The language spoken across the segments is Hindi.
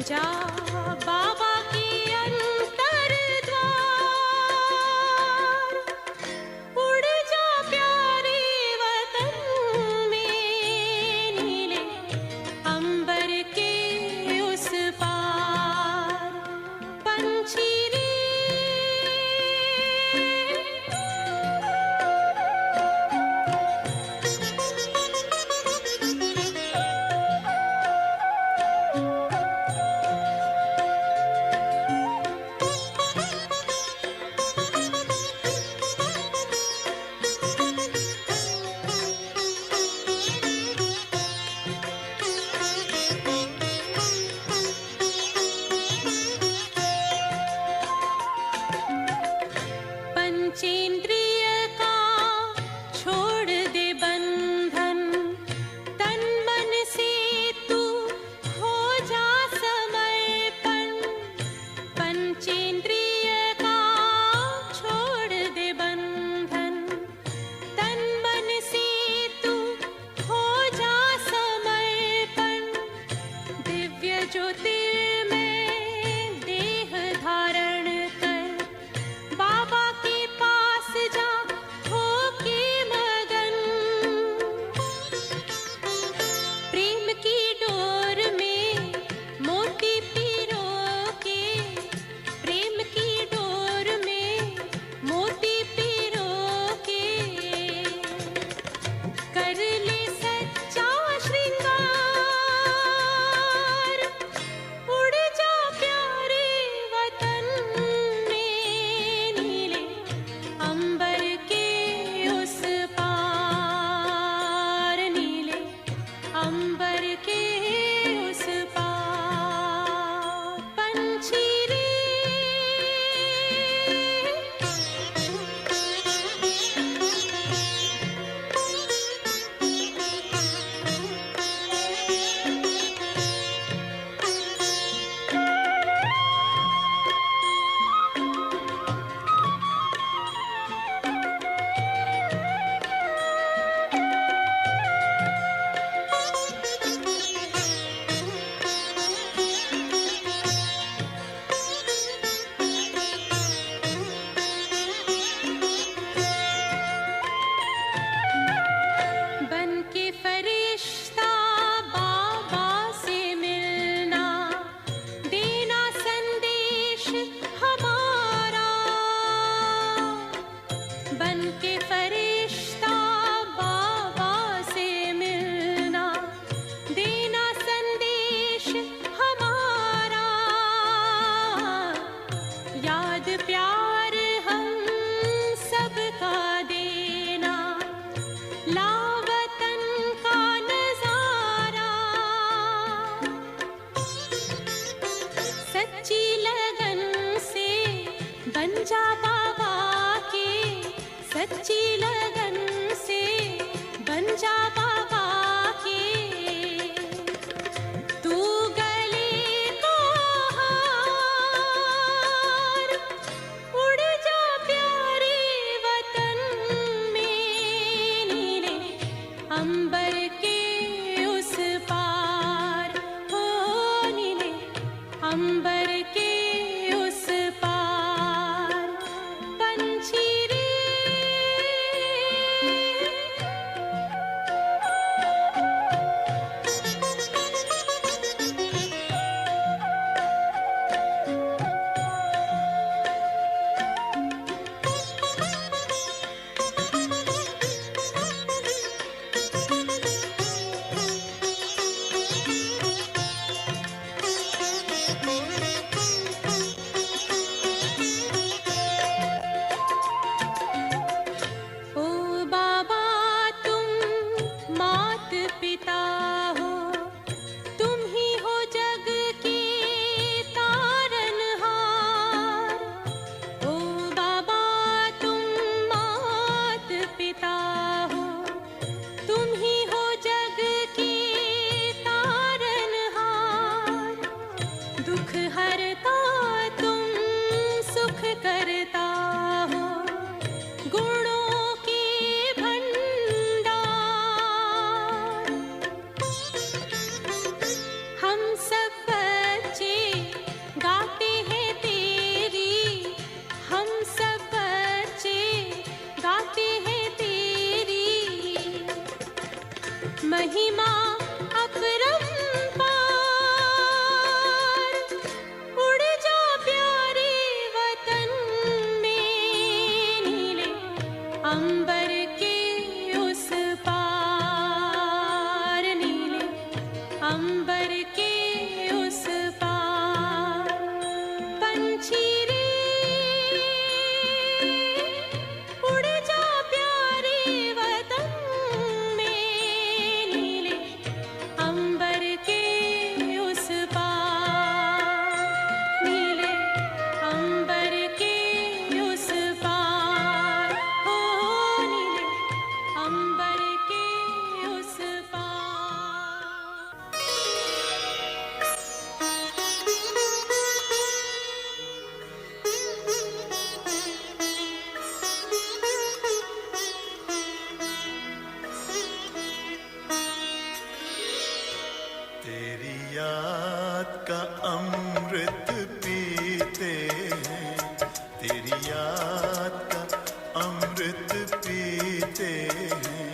जा बाबा की अंतर द्वार, उड़ जा प्यारे वतन में, नीले अंबर के उस पार। पंछी रे महिमा अपरंपार। उड़ जा प्यारे वतन में, नीले अंबर के उस पार, नीले अंबर के उस पार। पंछी रे उड़ जा प्यारे वतन में, नीले अंबर के उस पार, नीले अंबर के उस पार, हो नीले अंबर के उस पार। तेरी याद का अमृत पीते हैं, तेरी याद का अमृत पीते हैं,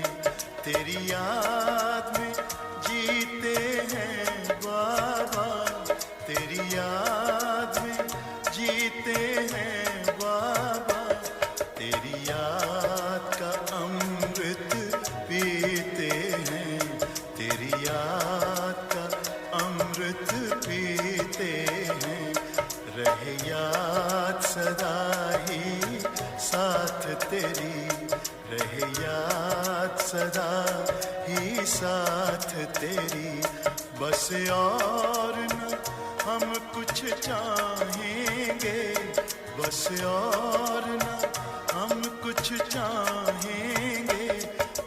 तेरी याद में जीते हैं बाबा, तेरी याद में जीते हैं बाबा, तेरी याद का अमृत पीते हैं, तेरी याद का अमृत पीते हैं। रहे याद सदा ही साथ तेरी, रहे याद सदा ही साथ तेरी। बस और न हम कुछ चाहेंगे, बस और न हम कुछ चाहेंगे,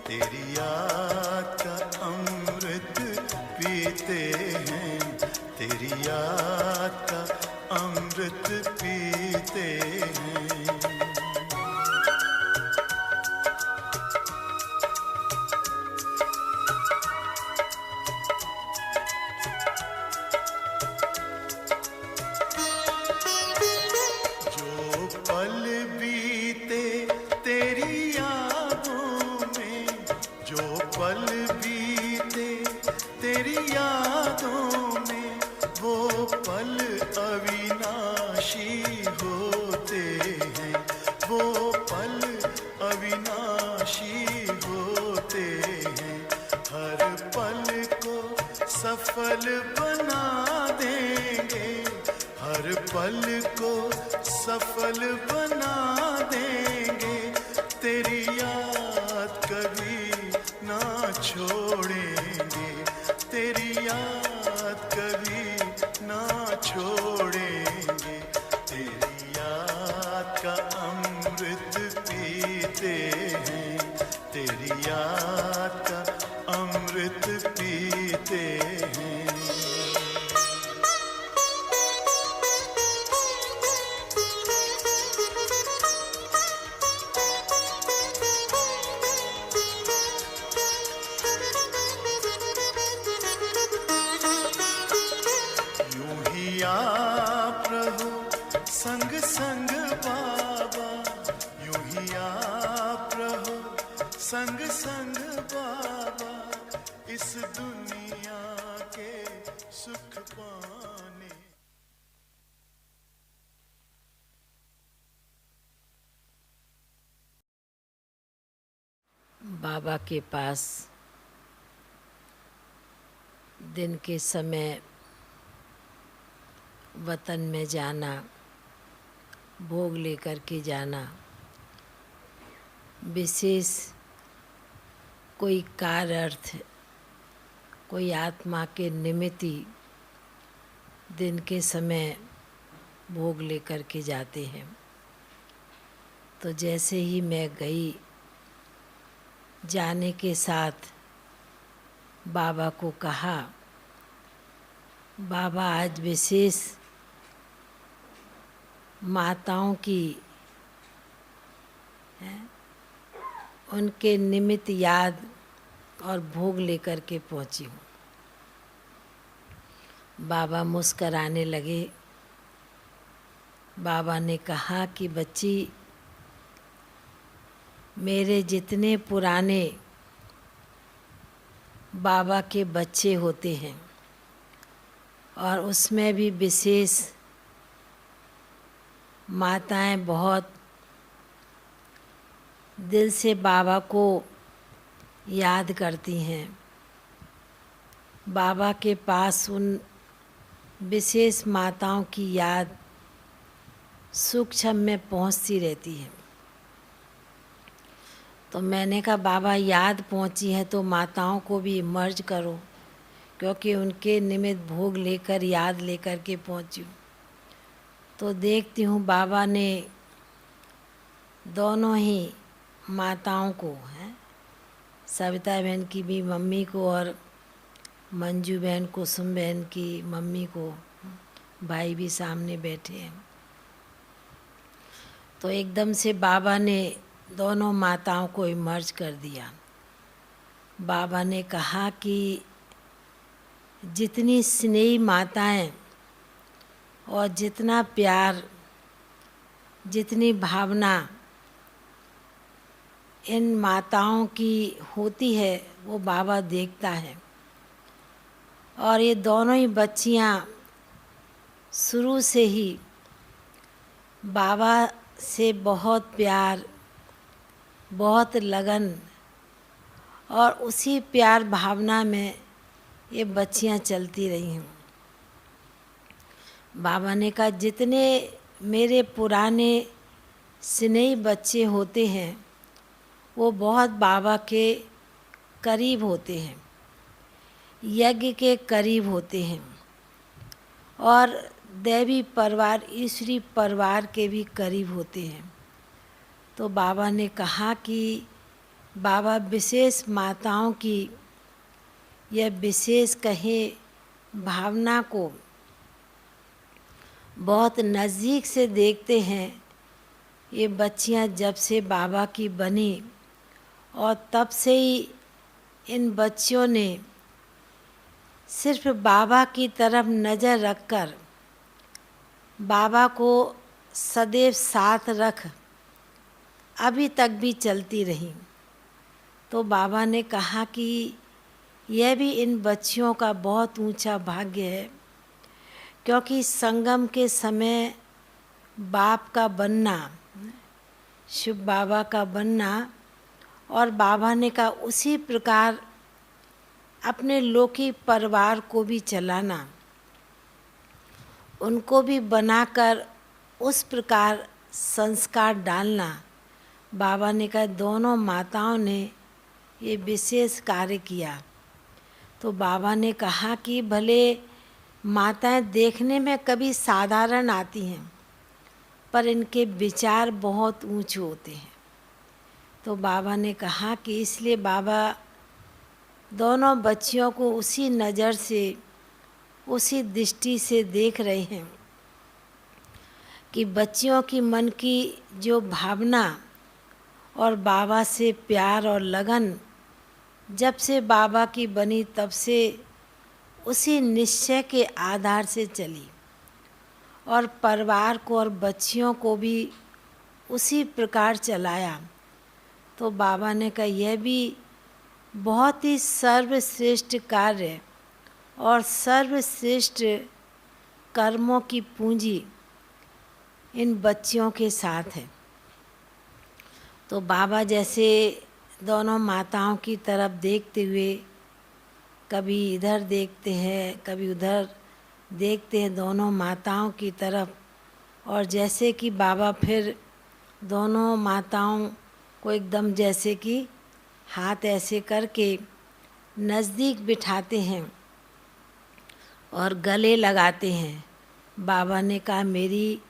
तेरी याद का अमृत पीते हैं, तेरी याद का अमृत पीते हैं। जो पल बीते तेरी यादों में, जो पल बीते तेरी यादों में, वो पल अविनाशी होते हैं, वो पल अविनाशी होते हैं। हर पल को सफल बना देंगे, हर पल को सफल बना देंगे, तेरी याद कभी ना छोड़ेंगे, तेरी याद कभी ना छोड़ेंगे। तेरी याद का अमृत पीते हैं, तेरी याद का अमृत पीते हैं। यूं ही आप रहो संग संग बाबा, यूं ही आप रहो संग संग बाबा, इस दुनिया के सुख पाने। बाबा के पास दिन के समय वतन में जाना, भोग लेकर के जाना, विशेष कोई कार्य अर्थ, कोई आत्मा के निमित्त ही दिन के समय भोग लेकर के जाते हैं। तो जैसे ही मैं गई, जाने के साथ बाबा को कहा, बाबा आज विशेष माताओं की उनके निमित्त याद और भोग लेकर के पहुंची हूँ। बाबा मुस्कराने लगे। बाबा ने कहा कि बच्ची, मेरे जितने पुराने बाबा के बच्चे होते हैं और उसमें भी विशेष माताएं बहुत दिल से बाबा को याद करती हैं। बाबा के पास उन विशेष माताओं की याद सूक्ष्म में पहुंचती रहती है। तो मैंने कहा बाबा याद पहुंची है तो माताओं को भी मर्ज करो, क्योंकि उनके निमित्त भोग लेकर याद लेकर के पहुंची हूँ। तो देखती हूँ बाबा ने दोनों ही माताओं को हैं, सविता बहन की भी मम्मी को और मंजू बहन कुसुम बहन की मम्मी को, भाई भी सामने बैठे हैं। तो एकदम से बाबा ने दोनों माताओं को इमर्ज कर दिया। बाबा ने कहा कि जितनी स्नेही माताएं और जितना प्यार, जितनी भावना इन माताओं की होती है वो बाबा देखता है। और ये दोनों ही बच्चियां शुरू से ही बाबा से बहुत प्यार, बहुत लगन और उसी प्यार भावना में ये बच्चियां चलती रही हूँ। बाबा ने कहा जितने मेरे पुराने स्नेही बच्चे होते हैं वो बहुत बाबा के करीब होते हैं, यज्ञ के करीब होते हैं और दैवी परिवार, ईश्वरी परिवार के भी करीब होते हैं। तो बाबा ने कहा कि बाबा विशेष माताओं की यह विशेष कहे भावना को बहुत नज़दीक से देखते हैं। ये बच्चियां जब से बाबा की बनी और तब से ही इन बच्चियों ने सिर्फ बाबा की तरफ नज़र रखकर बाबा को सदैव साथ रख अभी तक भी चलती रही। तो बाबा ने कहा कि यह भी इन बच्चियों का बहुत ऊंचा भाग्य है, क्योंकि संगम के समय बाप का बनना, शिव बाबा का बनना, और बाबा ने कहा उसी प्रकार अपने लौकिक परिवार को भी चलाना, उनको भी बनाकर उस प्रकार संस्कार डालना। बाबा ने कहा दोनों माताओं ने ये विशेष कार्य किया। तो बाबा ने कहा कि भले माताएं देखने में कभी साधारण आती हैं पर इनके विचार बहुत ऊंचे होते हैं। तो बाबा ने कहा कि इसलिए बाबा दोनों बच्चियों को उसी नज़र से, उसी दृष्टि से देख रहे हैं कि बच्चियों की मन की जो भावना और बाबा से प्यार और लगन जब से बाबा की बनी तब से उसी निश्चय के आधार से चली और परिवार को और बच्चियों को भी उसी प्रकार चलाया। तो बाबा ने कहा यह भी बहुत ही सर्वश्रेष्ठ कार्य और सर्वश्रेष्ठ कर्मों की पूंजी इन बच्चियों के साथ है। तो बाबा जैसे दोनों माताओं की तरफ देखते हुए कभी इधर देखते हैं, कभी उधर देखते हैं दोनों माताओं की तरफ, और जैसे कि बाबा फिर दोनों माताओं को एकदम जैसे कि हाथ ऐसे करके नज़दीक बिठाते हैं और गले लगाते हैं। बाबा ने कहा मेरी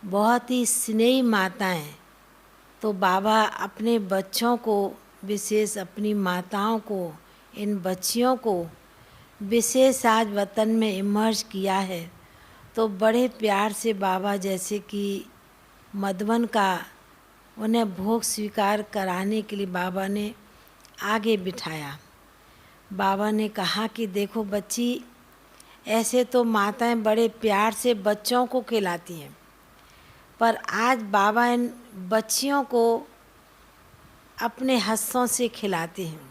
बहुत ही स्नेही माताएं। तो बाबा अपने बच्चों को, विशेष अपनी माताओं को, इन बच्चियों को विशेष आज वतन में इमर्ज किया है। तो बड़े प्यार से बाबा जैसे कि मधुबन का उन्हें भोग स्वीकार कराने के लिए बाबा ने आगे बिठाया। बाबा ने कहा कि देखो बच्ची, ऐसे तो माताएं बड़े प्यार से बच्चों को खिलाती हैं, पर आज बाबा इन बच्चियों को अपने हस्तों से खिलाते हैं।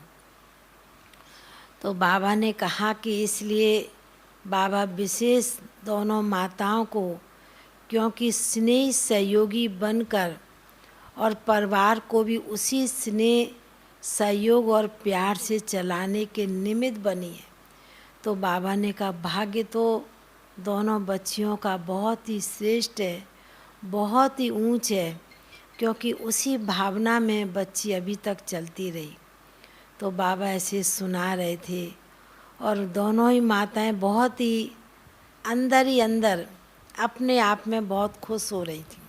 तो बाबा ने कहा कि इसलिए बाबा विशेष दोनों माताओं को, क्योंकि स्नेह सहयोगी बनकर और परिवार को भी उसी स्नेह सहयोग और प्यार से चलाने के निमित्त बनी है। तो बाबा ने कहा भाग्य तो दोनों बच्चियों का बहुत ही श्रेष्ठ है, बहुत ही ऊंच है, क्योंकि उसी भावना में बच्ची अभी तक चलती रही। तो बाबा ऐसे सुना रहे थे और दोनों ही माताएं बहुत ही अंदर अपने आप में बहुत खुश हो रही थी,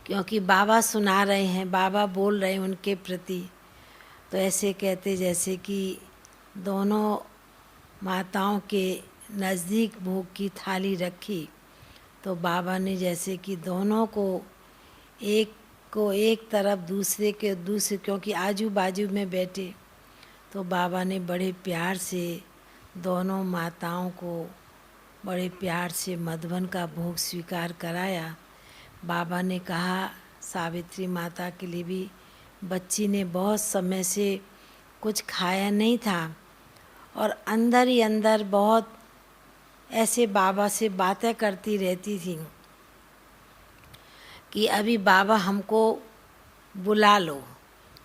क्योंकि बाबा सुना रहे हैं, बाबा बोल रहे हैं उनके प्रति। तो ऐसे कहते जैसे कि दोनों माताओं के नज़दीक भोग की थाली रखी, तो बाबा ने जैसे कि दोनों को एक तरफ दूसरे के दूसरे, क्योंकि आजू बाजू में बैठे, तो बाबा ने बड़े प्यार से दोनों माताओं को बड़े प्यार से मधुबन का भोग स्वीकार कराया। बाबा ने कहा सावित्री माता के लिए भी, बच्ची ने बहुत समय से कुछ खाया नहीं था और अंदर ही अंदर बहुत ऐसे बाबा से बातें करती रहती थी कि अभी बाबा हमको बुला लो,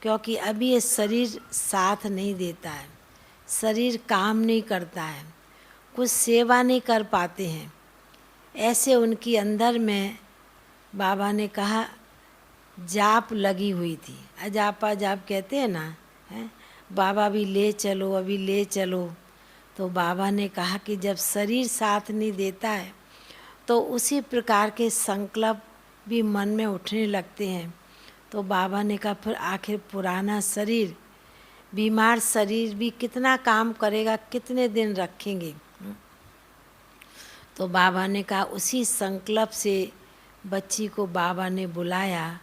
क्योंकि अभी ये शरीर साथ नहीं देता है, शरीर काम नहीं करता है, कुछ सेवा नहीं कर पाते हैं। ऐसे उनकी अंदर में बाबा ने कहा जाप लगी हुई थी, अजापा जाप कहते हैं ना, है बाबा भी ले चलो, अभी ले चलो। तो बाबा ने कहा कि जब शरीर साथ नहीं देता है तो उसी प्रकार के संकल्प भी मन में उठने लगते हैं। तो बाबा ने कहा फिर आखिर पुराना शरीर, बीमार शरीर भी कितना काम करेगा, कितने दिन रखेंगे। तो बाबा ने कहा उसी संकल्प से बच्ची को बाबा ने बुलाया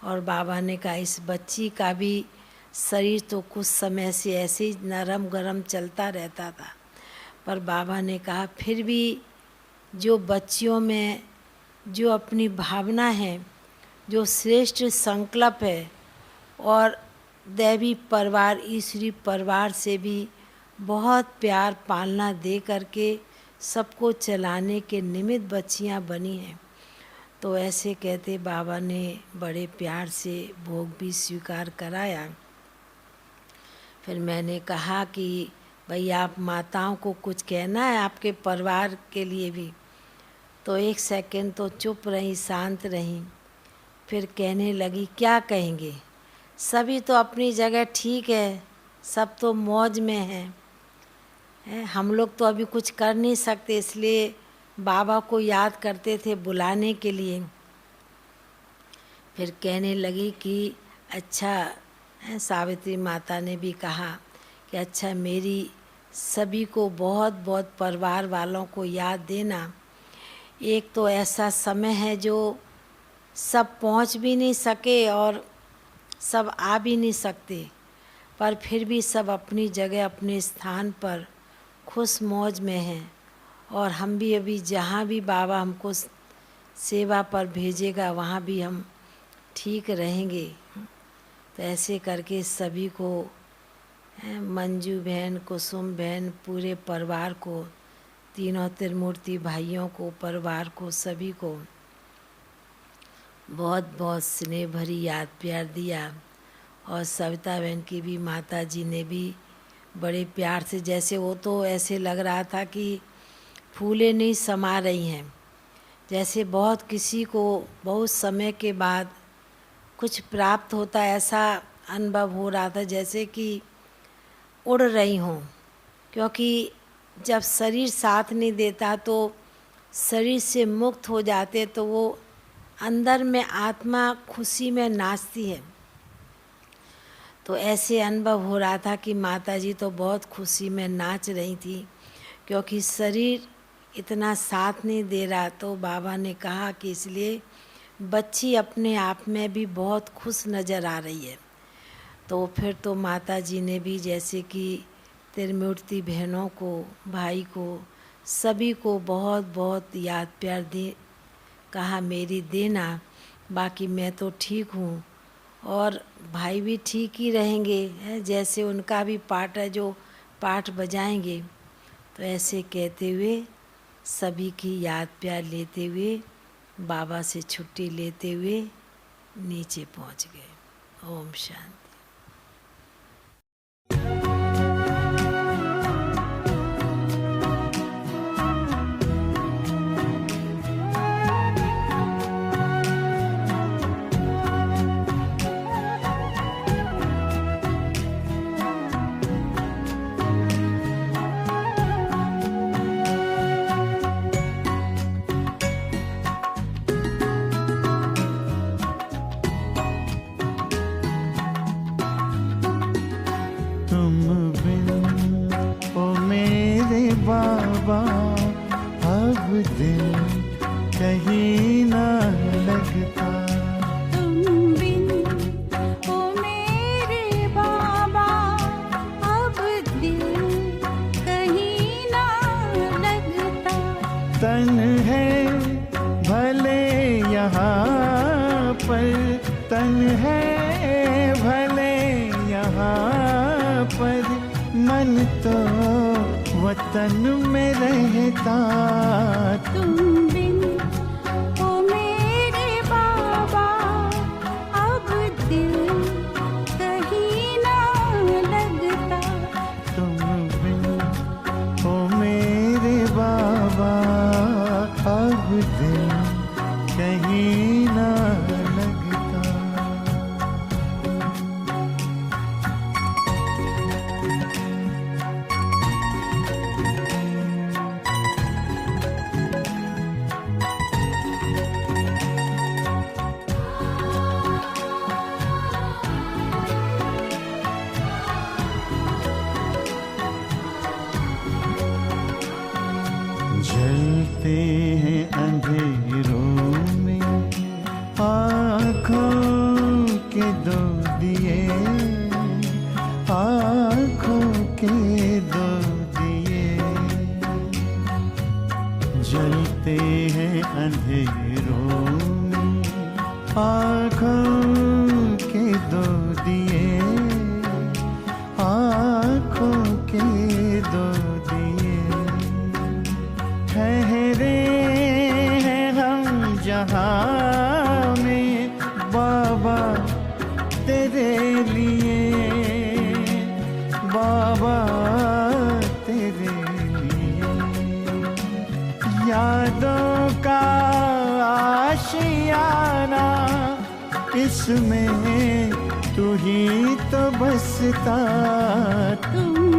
और बाबा ने कहा इस बच्ची का भी शरीर तो कुछ समय से ऐसे ही नरम गरम चलता रहता था, पर बाबा ने कहा फिर भी जो बच्चियों में जो अपनी भावना है, जो श्रेष्ठ संकल्प है और दैवी परिवार ईश्वरी परिवार से भी बहुत प्यार पालना दे करके सबको चलाने के निमित्त बच्चियां बनी हैं। तो ऐसे कहते बाबा ने बड़े प्यार से भोग भी स्वीकार कराया। फिर मैंने कहा कि भाई आप माताओं को कुछ कहना है आपके परिवार के लिए भी। तो एक सेकंड तो चुप रही, शांत रही, फिर कहने लगी क्या कहेंगे, सभी तो अपनी जगह ठीक है, सब तो मौज में हैं, हम लोग तो अभी कुछ कर नहीं सकते, इसलिए बाबा को याद करते थे बुलाने के लिए। फिर कहने लगी कि अच्छा, सावित्री माता ने भी कहा कि अच्छा मेरी सभी को बहुत बहुत परिवार वालों को याद देना। एक तो ऐसा समय है जो सब पहुंच भी नहीं सके और सब आ भी नहीं सकते, पर फिर भी सब अपनी जगह अपने स्थान पर खुश मौज में हैं और हम भी अभी जहाँ भी बाबा हमको सेवा पर भेजेगा वहाँ भी हम ठीक रहेंगे। तो ऐसे करके सभी को, मंजू बहन, कुसुम बहन, पूरे परिवार को, तीनों त्रिमूर्ति भाइयों को, परिवार को, सभी को बहुत बहुत स्नेह भरी याद प्यार दिया। और सविता बहन की भी माता जी ने भी बड़े प्यार से, जैसे वो तो ऐसे लग रहा था कि फूले नहीं समा रही हैं, जैसे बहुत किसी को बहुत समय के बाद कुछ प्राप्त होता है, ऐसा अनुभव हो रहा था जैसे कि उड़ रही हों। क्योंकि जब शरीर साथ नहीं देता तो शरीर से मुक्त हो जाते तो वो अंदर में आत्मा खुशी में नाचती है। तो ऐसे अनुभव हो रहा था कि माताजी तो बहुत खुशी में नाच रही थी, क्योंकि शरीर इतना साथ नहीं दे रहा। तो बाबा ने कहा कि इसलिए बच्ची अपने आप में भी बहुत खुश नज़र आ रही है। तो फिर तो माताजी ने भी जैसे कि त्रिमूर्ति बहनों को, भाई को, सभी को बहुत बहुत याद प्यार दे, कहा मेरी देना, बाकी मैं तो ठीक हूँ और भाई भी ठीक ही रहेंगे, हैं, जैसे उनका भी पाठ है जो पाठ बजाएंगे। तो ऐसे कहते हुए सभी की याद प्यार लेते हुए बाबा से छुट्टी लेते हुए नीचे पहुंच गए। ओम शांति। तुम बिन ओ मेरे बाबा अब दिल कहीं ना लगता। तुम बिन ओ मेरे बाबा अब दिल कहीं ना लगता। तन है भले यहाँ पर, तन है भले यहाँ पर, मन तो वतन में रहता। तुम बिन ओ मेरे बाबा अब दिल कहीं ना लगता। तुम बिन ओ मेरे बाबा अब दिल कहीं ना लगता। जलते हैं अंधेरों में आँखों के दो दिए, आँखों के दो दिए। जलते हैं अंधेरों में आँखों के दो दिए, आँखों के दो दिए। ठहरे हैं हम जहाँ में बाबा तेरे लिए, बाबा तेरे लिए। यादों का आशियाना इसमें तू ही तो बसता। तुम